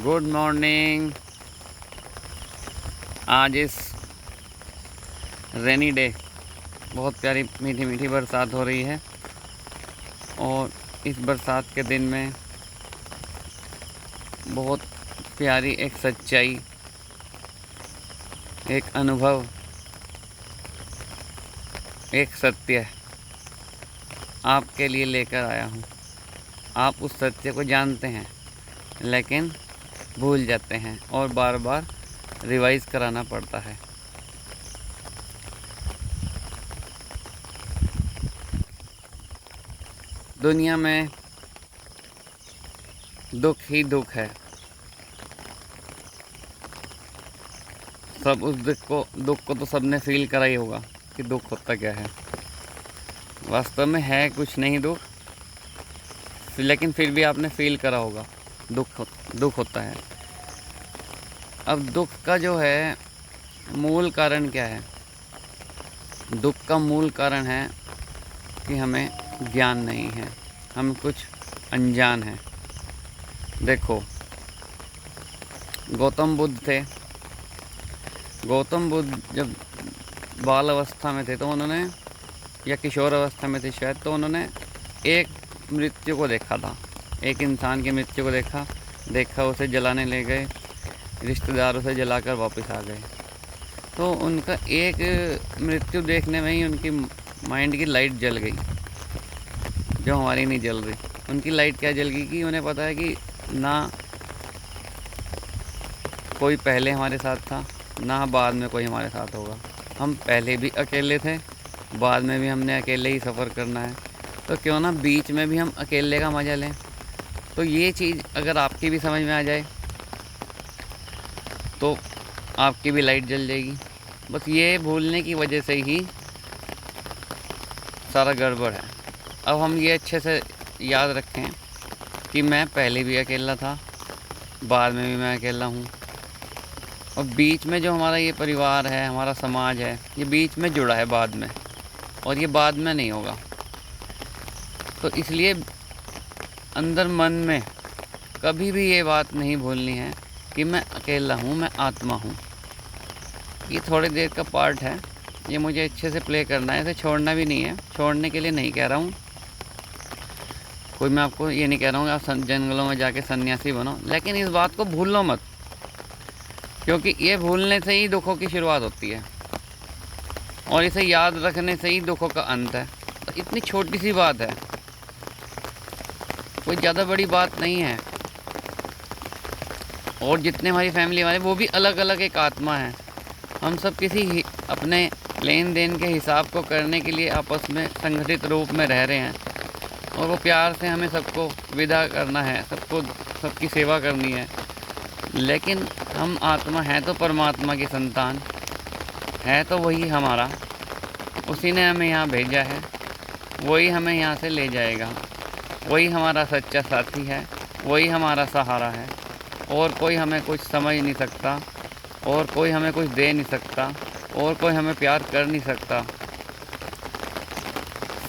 Good morning. आज इस rainy day बहुत प्यारी मीठी मीठी बरसात हो रही है और इस बरसात के दिन में बहुत प्यारी एक सच्चाई, एक अनुभव, एक सत्य आपके लिए लेकर आया हूँ। आप उस सत्य को जानते हैं लेकिन भूल जाते हैं और बार बार रिवाइज कराना पड़ता है। दुनिया में दुख ही दुख है। सब उस दुख को तो सबने फील करा ही होगा कि दुख होता क्या है। वास्तव में है कुछ नहीं दुख, लेकिन फिर भी आपने फील करा होगा दुख होता है। अब दुख का जो है मूल कारण क्या है? दुख का मूल कारण है कि हमें ज्ञान नहीं है, हम कुछ अनजान हैं। देखो, गौतम बुद्ध थे। गौतम बुद्ध जब बाल अवस्था में थे तो उन्होंने, या किशोर अवस्था में थे शायद, तो उन्होंने एक मृत्यु को देखा था। एक इंसान की मृत्यु को देखा उसे जलाने ले गए, रिश्तेदार उसे जलाकर वापस आ गए। तो उनका एक मृत्यु देखने में ही उनकी माइंड की लाइट जल गई, जो हमारी नहीं जल रही। उनकी लाइट क्या जल गई कि उन्हें पता है कि ना कोई पहले हमारे साथ था, ना बाद में कोई हमारे साथ होगा। हम पहले भी अकेले थे, बाद में भी हमने अकेले ही सफ़र करना है। तो क्यों ना बीच में भी हम अकेले का मज़ा लें। तो ये चीज़ अगर आपकी भी समझ में आ जाए तो आपकी भी लाइट जल जाएगी। बस ये भूलने की वजह से ही सारा गड़बड़ है। अब हम ये अच्छे से याद रखें कि मैं पहले भी अकेला था, बाद में भी मैं अकेला हूँ, और बीच में जो हमारा ये परिवार है, हमारा समाज है, ये बीच में जुड़ा है बाद में, और ये बाद में नहीं होगा। तो इसलिए अंदर मन में कभी भी ये बात नहीं भूलनी है कि मैं अकेला हूँ, मैं आत्मा हूँ। ये थोड़ी देर का पार्ट है, ये मुझे अच्छे से प्ले करना है, इसे छोड़ना भी नहीं है। छोड़ने के लिए नहीं कह रहा हूँ, मैं आपको ये नहीं कह रहा हूँ आप जंगलों में जाके सन्यासी बनो, लेकिन इस बात को भूलो मत, क्योंकि ये भूलने से ही दुखों की शुरुआत होती है और इसे याद रखने से ही दुखों का अंत है। तो इतनी छोटी सी बात है, कोई ज़्यादा बड़ी बात नहीं है। और जितने हमारी फैमिली वाले, वो भी अलग अलग एक आत्मा है। हम सब किसी अपने लेन देन के हिसाब को करने के लिए आपस में संगठित रूप में रह रहे हैं, और वो प्यार से हमें सबको विदा करना है, सबकी सेवा करनी है। लेकिन हम आत्मा हैं तो परमात्मा की संतान है, तो वही हमारा, उसी ने हमें यहाँ भेजा है, वही हमें यहाँ से ले जाएगा। वही हमारा सच्चा साथी है, वही हमारा सहारा है। और कोई हमें कुछ समझ नहीं सकता, और कोई हमें कुछ दे नहीं सकता, और कोई हमें प्यार कर नहीं सकता।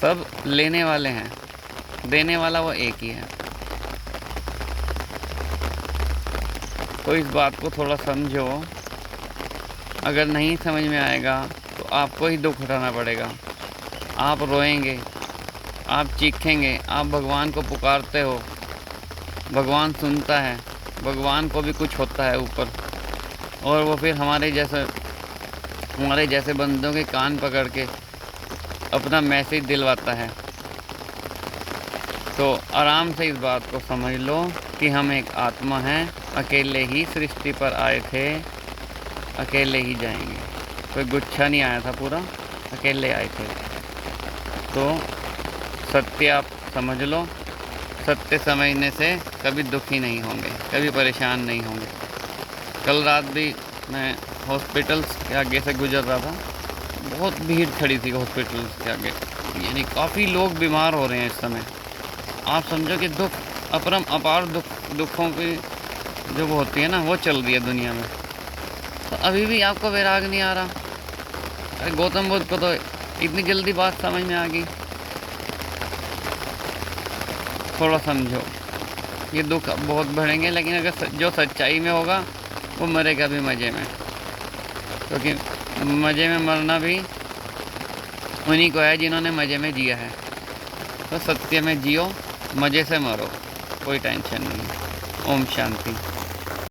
सब लेने वाले हैं, देने वाला वो एक ही है। तो इस बात को थोड़ा समझो। अगर नहीं समझ में आएगा तो आपको ही दुख उठाना पड़ेगा। आप रोएंगे, आप चीखेंगे, आप भगवान को पुकारते हो, भगवान सुनता है, भगवान को भी कुछ होता है ऊपर, और वो फिर हमारे जैसे बंदों के कान पकड़ के अपना मैसेज दिलवाता है। तो आराम से इस बात को समझ लो कि हम एक आत्मा हैं, अकेले ही सृष्टि पर आए थे, अकेले ही जाएंगे। कोई गुच्छा नहीं आया था, पूरा अकेले आए थे। तो सत्य आप समझ लो। सत्य समझने से कभी दुखी नहीं होंगे, कभी परेशान नहीं होंगे। कल रात भी मैं हॉस्पिटल्स के आगे से गुजर रहा था, बहुत भीड़ खड़ी थी हॉस्पिटल्स के आगे, यानी काफ़ी लोग बीमार हो रहे हैं इस समय। आप समझो कि अपार दुखों की जो वो होती है ना, वो चल रही है दुनिया में। तो अभी भी आपको वैराग नहीं आ रहा? अरे गौतम बुद्ध को तो इतनी जल्दी बात समझ में आ गई। थोड़ा समझो। ये दुख बहुत बढ़ेंगे, लेकिन अगर जो सच्चाई में होगा वो मरेगा भी मज़े में, क्योंकि मज़े में मरना भी उन्हीं को है जिन्होंने मज़े में जिया है। तो सत्य में जियो, मज़े से मरो, कोई टेंशन नहीं। ओम शांति।